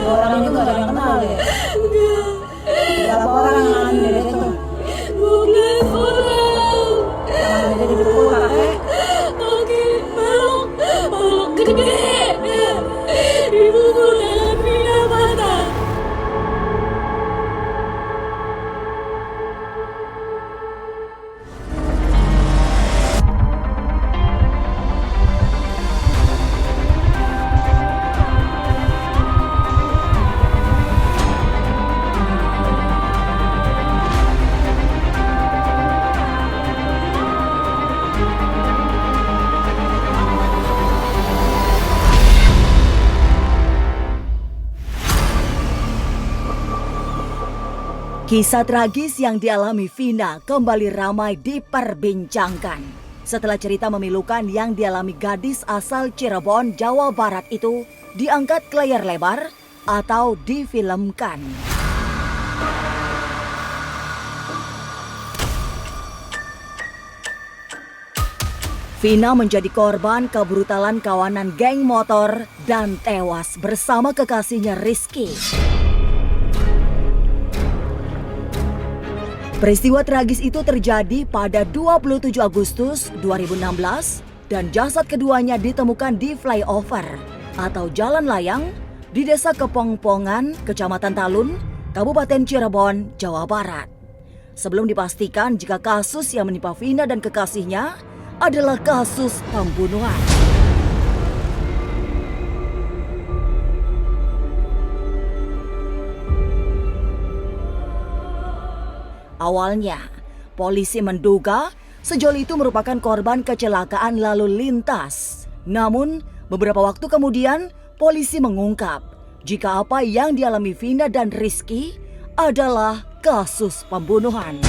Orang itu nggak ada yang kenal deh. Berapa orang yang ngalamin dede itu? 12 orang. Tangan dede dipukul kakek. Kaki balok gede. Dipukul dengan Vina mata. Kisah tragis yang dialami Vina kembali ramai diperbincangkan. Setelah cerita memilukan yang dialami gadis asal Cirebon, Jawa Barat itu diangkat ke layar lebar atau difilmkan. Vina menjadi korban kebrutalan kawanan geng motor dan tewas bersama kekasihnya Rizky. Peristiwa tragis itu terjadi pada 27 Agustus 2016 dan jasad keduanya ditemukan di flyover atau jalan layang di Desa Kepongpongan, Kecamatan Talun, Kabupaten Cirebon, Jawa Barat. Sebelum dipastikan jika kasus yang menimpa Vina dan kekasihnya adalah kasus pembunuhan. Awalnya, polisi menduga sejoli itu merupakan korban kecelakaan lalu lintas. Namun, beberapa waktu kemudian, polisi mengungkap jika apa yang dialami Vina dan Rizky adalah kasus pembunuhan.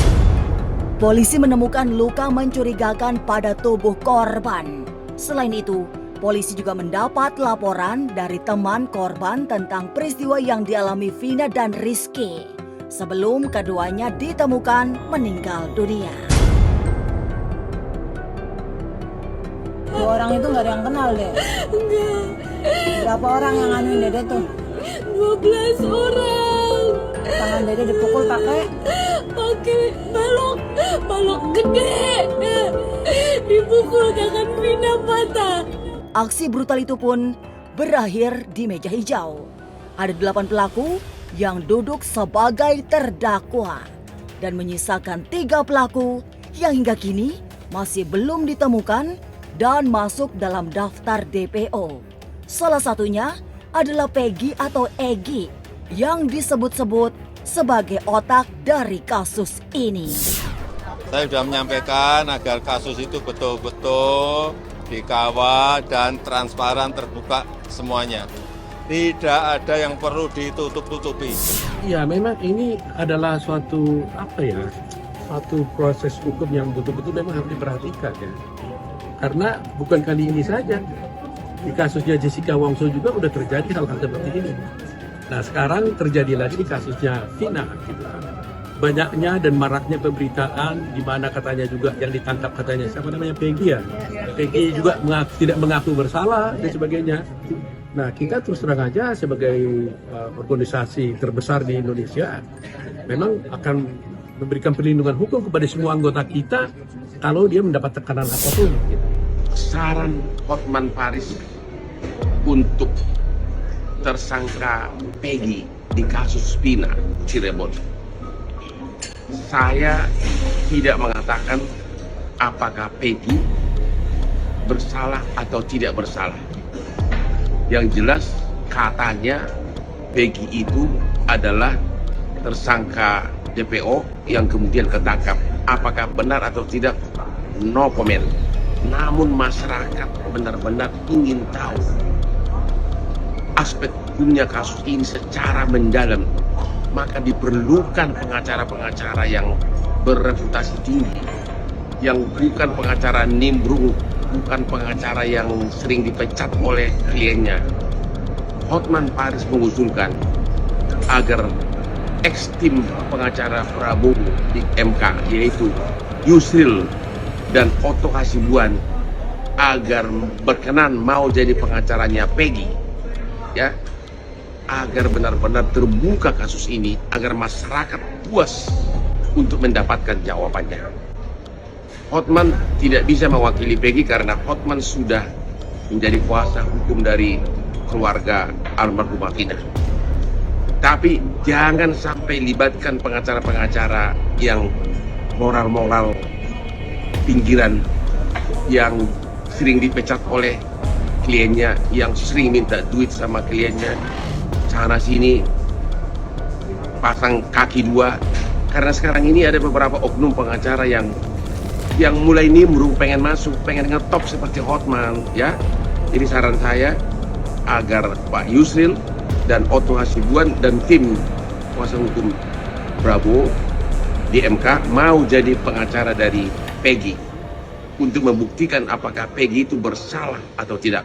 Polisi menemukan luka mencurigakan pada tubuh korban. Selain itu, polisi juga mendapat laporan dari teman korban tentang peristiwa yang dialami Vina dan Rizky sebelum keduanya ditemukan meninggal dunia. Dua orang itu nggak ada yang kenal deh. Berapa orang yang nganuin dede tuh? 12 orang. Tangan dede dipukul kakek. Kaki balok gede. Dipukul dengan Vina mata. Aksi brutal itu pun berakhir di meja hijau. Ada 8 pelaku yang duduk sebagai terdakwa dan menyisakan 3 pelaku yang hingga kini masih belum ditemukan dan masuk dalam daftar DPO. Salah satunya adalah Peggy atau Egy yang disebut-sebut sebagai otak dari kasus ini. Saya sudah menyampaikan agar kasus itu betul-betul dikawal dan transparan, terbuka semuanya. Tidak ada yang perlu ditutup-tutupi. Ya, memang ini adalah suatu proses hukum yang betul-betul memang harus diperhatikan ya. Karena bukan kali ini saja. Di kasusnya Jessica Wongso juga udah terjadi hal-hal seperti ini. Nah, sekarang terjadi lagi di kasusnya Vina gitu. Banyaknya dan maraknya pemberitaan di mana katanya juga yang ditangkap katanya siapa namanya Peggy ya. Peggy juga tidak mengaku bersalah dan sebagainya. Nah, kita terus terang aja sebagai organisasi terbesar di Indonesia memang akan memberikan perlindungan hukum kepada semua anggota kita kalau dia mendapat tekanan apapun. Saran Hotman Paris untuk tersangka Peggy di kasus Vina Cirebon. Saya tidak mengatakan apakah Peggy bersalah atau tidak bersalah. Yang jelas katanya Peggy itu adalah tersangka DPO yang kemudian ketangkap. Apakah benar atau tidak? No comment. Namun masyarakat benar-benar ingin tahu aspek hukumnya kasus ini secara mendalam. Maka diperlukan pengacara-pengacara yang bereputasi tinggi, yang bukan pengacara nimbrung, bukan pengacara yang sering dipecat oleh kliennya. Hotman Paris mengusulkan agar ex-tim pengacara Prabowo di MK, yaitu Yusril dan Otto Hasibuan, agar berkenan mau jadi pengacaranya Peggy, ya, agar benar-benar terbuka kasus ini, agar masyarakat puas untuk mendapatkan jawabannya. Hotman tidak bisa mewakili Peggy karena Hotman sudah menjadi kuasa hukum dari keluarga almarhumah Vina. Tapi jangan sampai libatkan pengacara-pengacara yang moral-moral pinggiran, yang sering dipecat oleh kliennya, yang sering minta duit sama kliennya, sana sini pasang kaki dua. Karena sekarang ini ada beberapa oknum pengacara yang mulai nimbrung, pengen masuk, pengen ngetop seperti Hotman, ya. Jadi saran saya agar Pak Yusril dan Otto Hasibuan dan tim kuasa hukum Prabowo di MK mau jadi pengacara dari Peggy untuk membuktikan apakah Peggy itu bersalah atau tidak.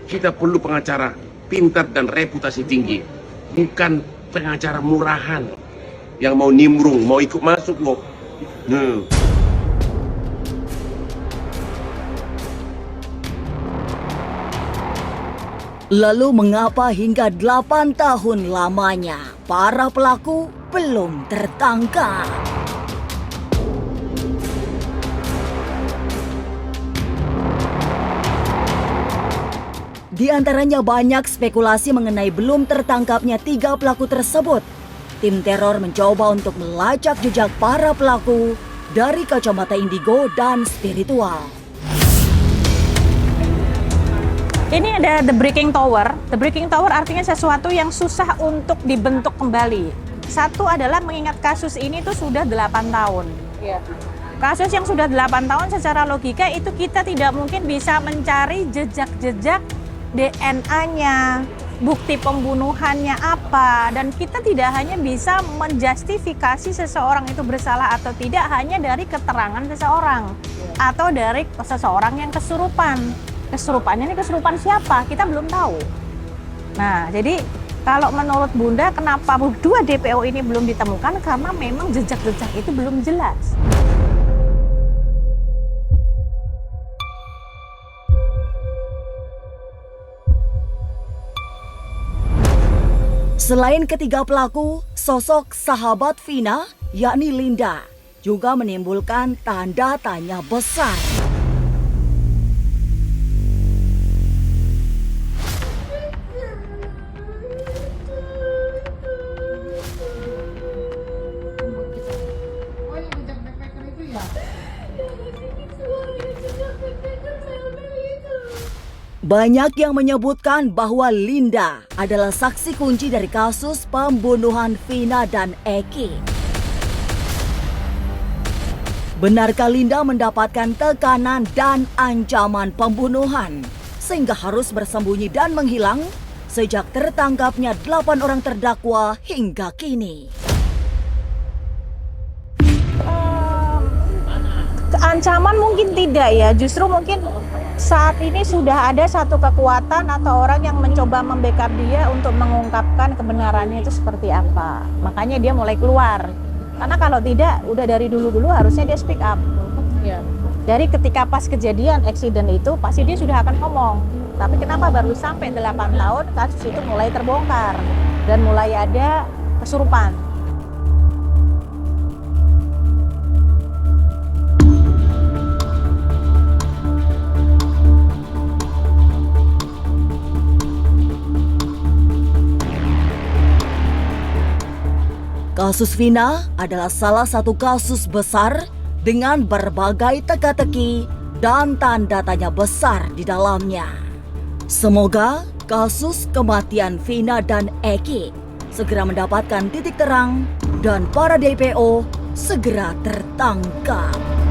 Kita perlu pengacara pintar dan reputasi tinggi, bukan pengacara murahan yang mau nimbrung, mau ikut masuk loh. Lalu mengapa hingga 8 tahun lamanya para pelaku belum tertangkap? Di antaranya banyak spekulasi mengenai belum tertangkapnya 3 pelaku tersebut. Tim teror mencoba untuk melacak jejak para pelaku dari kacamata indigo dan spiritual. Ini ada The Breaking Tower. The Breaking Tower artinya sesuatu yang susah untuk dibentuk kembali. Satu adalah mengingat kasus ini tuh sudah 8 tahun. Kasus yang sudah 8 tahun secara logika itu kita tidak mungkin bisa mencari jejak-jejak DNA-nya, bukti pembunuhannya apa. Dan kita tidak hanya bisa menjustifikasi seseorang itu bersalah atau tidak hanya dari keterangan seseorang. Atau dari seseorang yang kesurupan. Kesurupannya ini kesurupan siapa? Kita belum tahu. Nah, jadi kalau menurut Bunda, kenapa 2 DPO ini belum ditemukan? Karena memang jejak-jejak itu belum jelas. Selain ketiga pelaku, sosok sahabat Vina, yakni Linda, juga menimbulkan tanda tanya besar. Banyak yang menyebutkan bahwa Linda adalah saksi kunci dari kasus pembunuhan Vina dan Eki. Benarkah Linda mendapatkan tekanan dan ancaman pembunuhan sehingga harus bersembunyi dan menghilang sejak tertangkapnya 8 orang terdakwa hingga kini? Ancaman mungkin tidak ya, justru mungkin saat ini sudah ada satu kekuatan atau orang yang mencoba membackup dia untuk mengungkapkan kebenarannya itu seperti apa. Makanya dia mulai keluar. Karena kalau tidak, udah dari dulu-dulu harusnya dia speak up. Dari ketika pas kejadian accident itu, pasti dia sudah akan ngomong. Tapi kenapa baru sampai 8 tahun kasus itu mulai terbongkar dan mulai ada kesurupan. Kasus Vina adalah salah satu kasus besar dengan berbagai teka-teki dan tanda tanya besar di dalamnya. Semoga kasus kematian Vina dan Eki segera mendapatkan titik terang dan para DPO segera tertangkap.